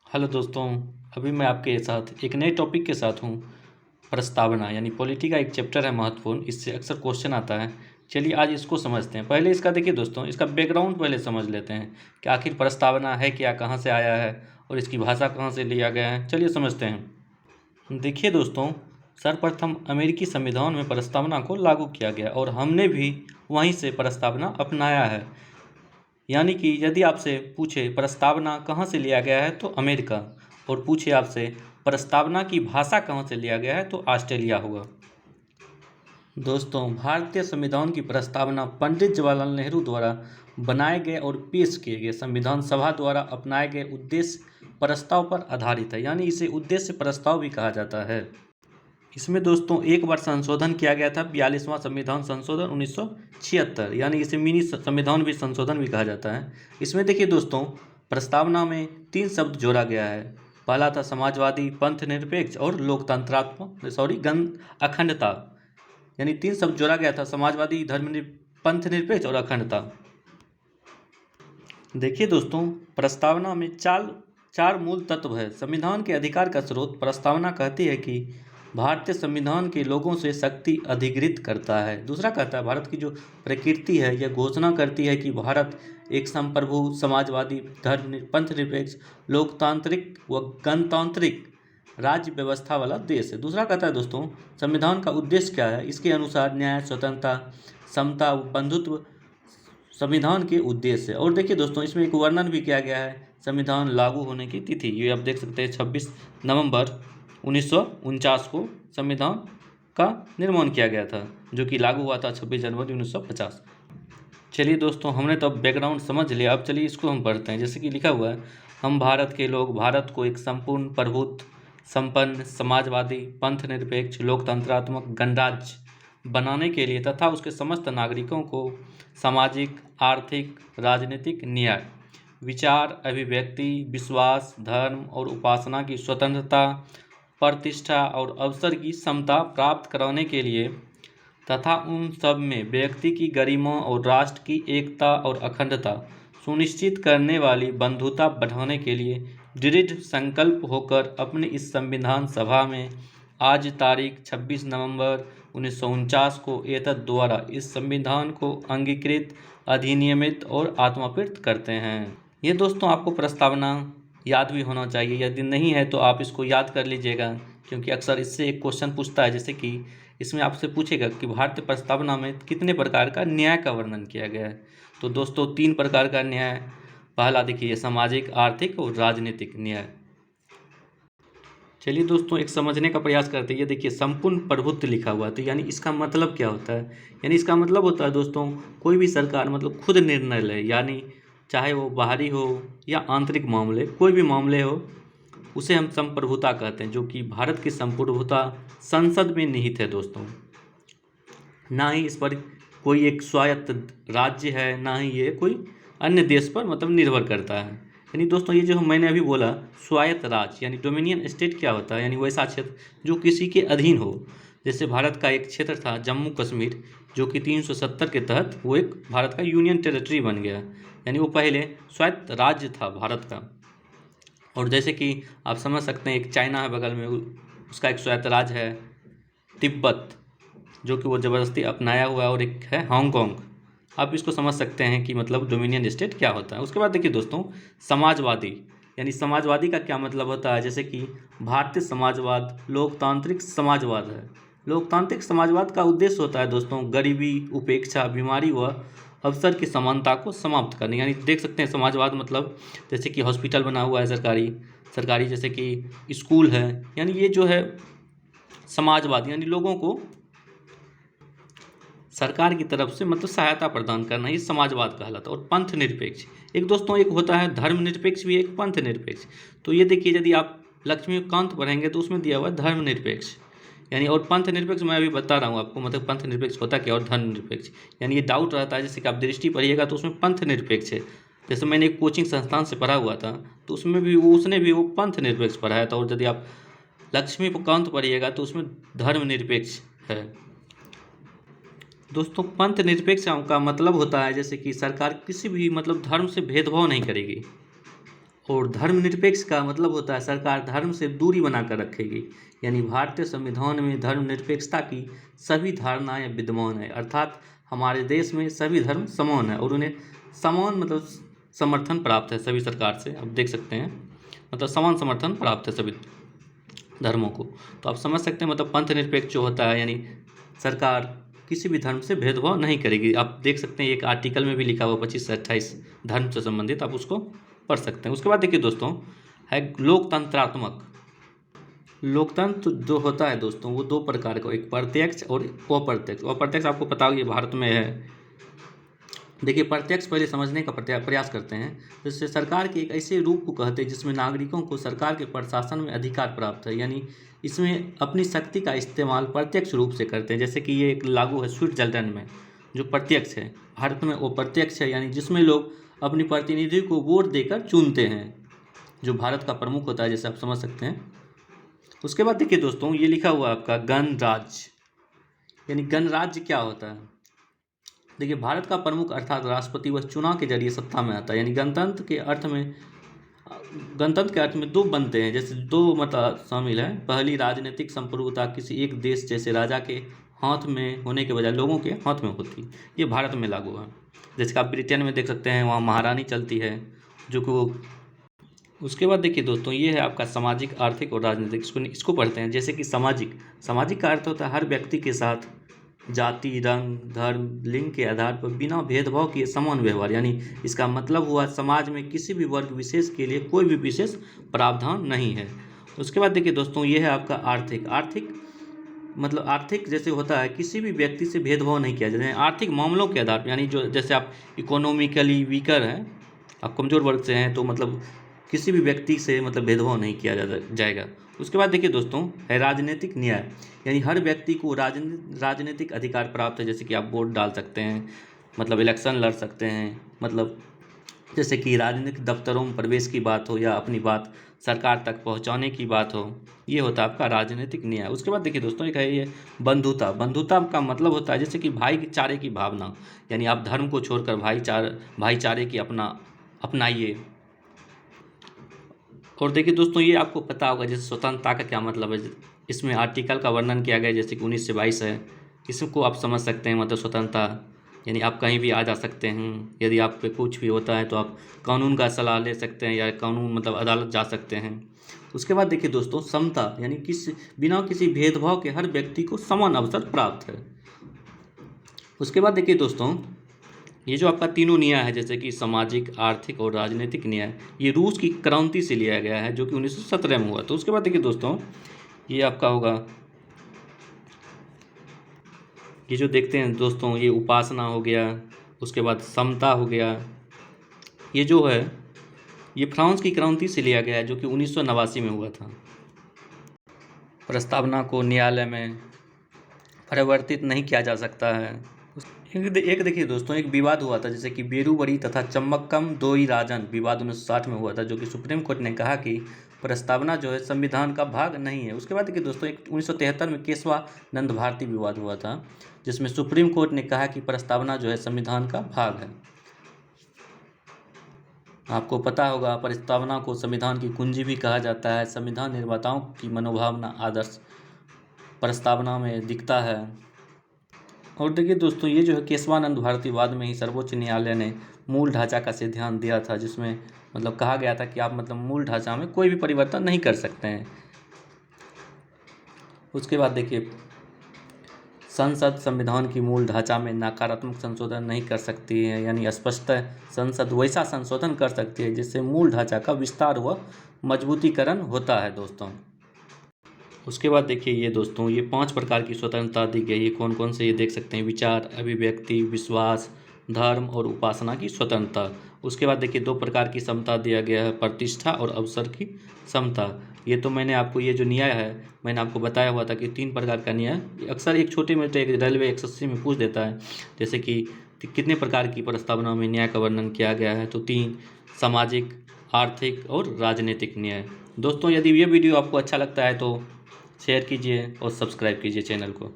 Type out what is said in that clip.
Hello दोस्तों। अभी मैं आपके साथ एक नए टॉपिक के साथ हूँ। प्रस्तावना यानी पॉलिटी का एक चैप्टर है महत्वपूर्ण, इससे अक्सर क्वेश्चन आता है। चलिए आज इसको समझते हैं। पहले इसका देखिए दोस्तों, इसका बैकग्राउंड पहले समझ लेते हैं कि आखिर प्रस्तावना है क्या, कहाँ से आया है और इसकी भाषा कहाँ से लिया गया है। चलिए समझते हैं। देखिए दोस्तों, सर्वप्रथम अमेरिकी संविधान में प्रस्तावना को लागू किया गया और हमने भी वहीं से प्रस्तावना अपनाया है। यानी कि यदि आपसे पूछे प्रस्तावना कहाँ से लिया गया है तो अमेरिका, और पूछे आपसे प्रस्तावना की भाषा कहाँ से लिया गया है तो ऑस्ट्रेलिया होगा। दोस्तों, भारतीय संविधान की प्रस्तावना पंडित जवाहरलाल नेहरू द्वारा बनाए गए और पेश किए गए संविधान सभा द्वारा अपनाए गए उद्देश्य प्रस्ताव पर आधारित है। यानी इसे उद्देश्य प्रस्ताव भी कहा जाता है। इसमें दोस्तों एक बार संशोधन किया गया था, 42वां संविधान संशोधन 1976, यानी इसे मिनी संविधान भी संशोधन भी कहा जाता है। इसमें देखिए दोस्तों, प्रस्तावना में 3 शब्द जोड़ा गया है। पहला था समाजवादी, पंथ निरपेक्ष और अखंडता। यानी 3 शब्द जोड़ा गया था, समाजवादी, पंथ निरपेक्ष और अखंडता। देखिए दोस्तों, प्रस्तावना में चार मूल तत्व है। संविधान के अधिकार का स्रोत प्रस्तावना कहती है कि भारतीय संविधान के लोगों से शक्ति अधिग्रहित करता है। दूसरा कहता है भारत की जो प्रकृति है यह घोषणा करती है कि भारत एक संप्रभु, समाजवादी, पंथनिरपेक्ष, लोकतांत्रिक व गणतांत्रिक राज्य व्यवस्था वाला देश है। दूसरा कहता है दोस्तों, संविधान का उद्देश्य क्या है। इसके अनुसार न्याय, स्वतंत्रता, समता, बंधुत्व संविधान के उद्देश्य है। और देखिए दोस्तों, इसमें एक वर्णन भी किया गया है संविधान लागू होने की तिथि। ये आप देख सकते हैं 26 नवंबर 1949 को संविधान का निर्माण किया गया था, जो कि लागू हुआ था 26 जनवरी 1950। चलिए दोस्तों, हमने तो अब बैकग्राउंड समझ लिया। अब चलिए इसको हम पढ़ते हैं। जैसे कि लिखा हुआ है, हम भारत के लोग भारत को एक संपूर्ण प्रभुत्व संपन्न, समाजवादी, पंथ निरपेक्ष, लोकतंत्रात्मक गणराज्य बनाने के लिए तथा उसके समस्त नागरिकों को सामाजिक, आर्थिक, राजनीतिक न्याय, विचार, अभिव्यक्ति, विश्वास, धर्म और उपासना की स्वतंत्रता, प्रतिष्ठा और अवसर की समता प्राप्त कराने के लिए तथा उन सब में व्यक्ति की गरिमा और राष्ट्र की एकता और अखंडता सुनिश्चित करने वाली बंधुता बढ़ाने के लिए दृढ़ संकल्प होकर अपनी इस संविधान सभा में आज तारीख 26 नवंबर 1949 को एतद द्वारा इस संविधान को अंगीकृत, अधिनियमित और आत्मापित करते हैं। ये दोस्तों आपको प्रस्तावना याद भी होना चाहिए। यदि नहीं है तो आप इसको याद कर लीजिएगा, क्योंकि अक्सर इससे एक क्वेश्चन पूछता है। जैसे कि इसमें आपसे पूछेगा कि भारतीय प्रस्तावना में कितने प्रकार का न्याय का वर्णन किया गया है। तो दोस्तों 3 प्रकार का न्याय। पहला देखिए सामाजिक, आर्थिक और राजनीतिक न्याय। चलिए दोस्तों एक समझने का प्रयास करते हैं। ये देखिए संपूर्ण प्रभुत्व लिखा हुआ है, तो यानी इसका मतलब क्या होता है। यानी इसका मतलब होता है दोस्तों, कोई भी सरकार मतलब खुद निर्णय ले, यानी चाहे वो बाहरी हो या आंतरिक मामले, कोई भी मामले हो, उसे हम संप्रभुता कहते हैं। जो कि भारत की संप्रभुता संसद में निहित है दोस्तों। ना ही इस पर कोई एक स्वायत्त राज्य है, ना ही ये कोई अन्य देश पर मतलब निर्भर करता है। यानी दोस्तों ये जो मैंने अभी बोला स्वायत्त राज्य, यानी डोमिनियन स्टेट क्या होता है, यानी वैसा क्षेत्र जो किसी के अधीन हो। जैसे भारत का एक क्षेत्र था जम्मू कश्मीर, जो कि 370 के तहत वो एक भारत का यूनियन टेरिटरी बन गया। यानी वो पहले स्वायत्त राज्य था भारत का। और जैसे कि आप समझ सकते हैं, एक चाइना है बगल में, उसका एक स्वायत्त राज्य है तिब्बत, जो कि वो ज़बरदस्ती अपनाया हुआ है। और एक है हांगकांग। आप इसको समझ सकते हैं कि मतलब डोमिनियन स्टेट क्या होता है। उसके बाद देखिए दोस्तों समाजवादी, यानी समाजवादी का क्या मतलब होता है। जैसे कि भारतीय समाजवाद लोकतांत्रिक समाजवाद है। लोकतांत्रिक समाजवाद का उद्देश्य होता है दोस्तों गरीबी, उपेक्षा, बीमारी व अवसर की समानता को समाप्त करने। यानी देख सकते हैं समाजवाद मतलब जैसे कि हॉस्पिटल बना हुआ है सरकारी, जैसे कि स्कूल है, यानी ये जो है समाजवाद, यानी लोगों को सरकार की तरफ से मतलब सहायता प्रदान करना, ये समाजवाद कहलाता है। और पंथ निरपेक्ष एक दोस्तों एक होता है धर्म निरपेक्ष भी, एक पंथ निरपेक्ष। तो ये देखिए यदि आप लक्ष्मीकांत पढ़ेंगे तो उसमें दिया हुआ है धर्म निरपेक्ष, यानी। और पंथ निरपेक्ष मैं अभी बता रहा हूँ आपको, मतलब पंथ निरपेक्ष होता क्या और धर्म निरपेक्ष, यानी ये डाउट रहता है। जैसे कि आप दृष्टि पढ़िएगा तो उसमें पंथ निरपेक्ष है। जैसे मैंने एक कोचिंग संस्थान से पढ़ा हुआ था, तो उसमें भी उसने भी वो पंथ निरपेक्ष पढ़ाया था। और यदि आप लक्ष्मीकांत पढ़िएगा तो उसमें धर्म निरपेक्ष है। दोस्तों पंथ निरपेक्ष का मतलब होता है जैसे कि सरकार किसी भी मतलब धर्म से भेदभाव नहीं करेगी और धर्मनिरपेक्ष का मतलब होता है सरकार धर्म से दूरी बनाकर रखेगी। यानी भारतीय संविधान में धर्मनिरपेक्षता की सभी धारणाएं विद्यमान है, अर्थात हमारे देश में सभी धर्म समान है और उन्हें समान मतलब समर्थन प्राप्त है सभी सरकार से। आप देख सकते हैं मतलब समान समर्थन प्राप्त है सभी धर्मों को। तो आप समझ सकते हैं मतलब पंथ निरपेक्ष जो होता है यानी सरकार किसी भी धर्म से भेदभाव नहीं करेगी। आप देख सकते हैं एक आर्टिकल में भी लिखा हुआ 25 से 28 धर्म से संबंधित, आप उसको पढ़ सकते हैं। उसके बाद देखिए दोस्तों है लोकतंत्रात्मक। लोकतंत्र जो होता है दोस्तों वो दो प्रकार का, एक प्रत्यक्ष और अप्रत्यक्ष। अप्रत्यक्ष आपको पता होगा भारत में है। देखिए प्रत्यक्ष पहले समझने का प्रयास करते हैं। जिससे सरकार के एक ऐसे रूप को कहते हैं जिसमें नागरिकों को सरकार के प्रशासन में अधिकार प्राप्त है, यानी इसमें अपनी शक्ति का इस्तेमाल प्रत्यक्ष रूप से करते हैं। जैसे कि ये एक लागू है स्विट्जरलैंड में जो प्रत्यक्ष है, भारत में वो प्रत्यक्ष है यानी जिसमें लोग अपनी प्रतिनिधि को वोट देकर चुनते हैं, जो भारत का प्रमुख होता है, जैसे आप समझ सकते हैं। उसके बाद देखिए दोस्तों ये लिखा हुआ आपका गणराज्य, यानी गणराज्य क्या होता है। देखिए भारत का प्रमुख अर्थात राष्ट्रपति वह चुनाव के जरिए सत्ता में आता है। यानी गणतंत्र के अर्थ में दो बनते हैं, जैसे दो मतलब शामिल है। पहली राजनीतिक संप्रभुता किसी एक देश जैसे राजा के हाथ में होने के बजाय लोगों के हाथ में होती, ये भारत में लागू है। जैसे कि आप ब्रिटेन में देख सकते हैं वहाँ महारानी चलती है जो कि वो। उसके बाद देखिए दोस्तों ये है आपका सामाजिक आर्थिक और राजनीतिक, इसको पढ़ते हैं। जैसे कि सामाजिक का अर्थ होता है हर व्यक्ति के साथ जाति रंग धर्म लिंग के आधार पर बिना भेदभाव किए समान व्यवहार, यानी इसका मतलब हुआ समाज में किसी भी वर्ग विशेष के लिए कोई भी विशेष प्रावधान नहीं है। उसके बाद देखिए दोस्तों ये है आपका आर्थिक मतलब आर्थिक जैसे होता है किसी भी व्यक्ति से भेदभाव नहीं किया जाता है आर्थिक मामलों के आधार पर, यानी जो जैसे आप इकोनॉमिकली वीकर हैं, आप कमज़ोर वर्ग से हैं, तो मतलब किसी भी व्यक्ति से मतलब भेदभाव नहीं किया जाएगा। उसके बाद देखिए दोस्तों है राजनीतिक न्याय, यानी हर व्यक्ति को राजनीतिक अधिकार प्राप्त है। जैसे कि आप वोट डाल सकते हैं, मतलब इलेक्शन लड़ सकते हैं, मतलब जैसे कि राजनीतिक दफ्तरों में प्रवेश की बात हो या अपनी बात सरकार तक पहुंचाने की बात हो, ये होता है आपका राजनीतिक न्याय। उसके बाद देखिए दोस्तों एक है ये बंधुता का मतलब होता है जैसे कि भाईचारे की भावना, यानी आप धर्म को छोड़कर भाईचारे की अपनाइए। और देखिए दोस्तों ये आपको पता होगा जैसे स्वतंत्रता का क्या मतलब है, इसमें आर्टिकल का वर्णन किया गया जैसे कि 19 से 22 है। इसको आप समझ सकते हैं मतलब स्वतंत्रता यानी आप कहीं भी आ जा सकते हैं, यदि आप पे कुछ भी होता है तो आप कानून का सलाह ले सकते हैं या कानून मतलब अदालत जा सकते हैं। उसके बाद देखिए दोस्तों समता, यानी बिना किसी भेदभाव के हर व्यक्ति को समान अवसर प्राप्त है। उसके बाद देखिए दोस्तों ये जो आपका तीनों न्याय है जैसे कि सामाजिक आर्थिक और राजनीतिक न्याय, ये रूस की क्रांति से लिया गया है जो कि 1917 में हुआ। तो उसके बाद देखिए दोस्तों ये आपका होगा, ये जो देखते हैं दोस्तों ये उपासना हो गया, उसके बाद समता हो गया। ये जो है ये फ्रांस की क्रांति से लिया गया है जो कि 1989 में हुआ था। प्रस्तावना को न्यायालय में परिवर्तित नहीं किया जा सकता है। एक देखिए दोस्तों एक विवाद हुआ था जैसे कि बेरुबरी तथा चम्मक्कम दोई राजन विवाद 1960 में हुआ था, जो कि सुप्रीम कोर्ट ने कहा कि प्रस्तावना जो है संविधान का भाग नहीं है। उसके बाद देखिए दोस्तों एक 1973 में केशवानंद भारती विवाद हुआ था जिसमें सुप्रीम कोर्ट ने कहा कि प्रस्तावना जो है संविधान का भाग है। आपको पता होगा प्रस्तावना को संविधान की कुंजी भी कहा जाता है। संविधान निर्माताओं की मनोभावना आदर्श प्रस्तावना में दिखता है। और देखिए दोस्तों ये जो है केशवानंद भारती वाद में ही सर्वोच्च न्यायालय ने मूल ढांचा का से ध्यान दिया था, जिसमें मतलब कहा गया था कि आप मतलब मूल ढांचा में कोई भी परिवर्तन नहीं कर सकते हैं। उसके बाद देखिए संसद संविधान की मूल ढांचा में नकारात्मक संशोधन नहीं कर सकती है, यानी स्पष्ट संसद वैसा संशोधन कर सकती है जिससे मूल ढांचा का विस्तार व मजबूतीकरण होता है दोस्तों। उसके बाद देखिए ये दोस्तों ये 5 प्रकार की स्वतंत्रता दी गई है। कौन कौन से ये देख सकते हैं, विचार अभिव्यक्ति विश्वास धर्म और उपासना की स्वतंत्रता। उसके बाद देखिए 2 प्रकार की समता दिया गया है, प्रतिष्ठा और अवसर की समता। ये तो मैंने आपको ये जो न्याय है मैंने आपको बताया हुआ था कि 3 प्रकार का न्याय, अक्सर एक छोटे मोटे एक रेलवे एसएससी में पूछ देता है जैसे कि कितने प्रकार की प्रस्तावना में न्याय का वर्णन किया गया है, तो 3 सामाजिक आर्थिक और राजनीतिक न्याय। दोस्तों यदि ये वीडियो आपको अच्छा लगता है तो शेयर कीजिए और सब्सक्राइब कीजिए चैनल को।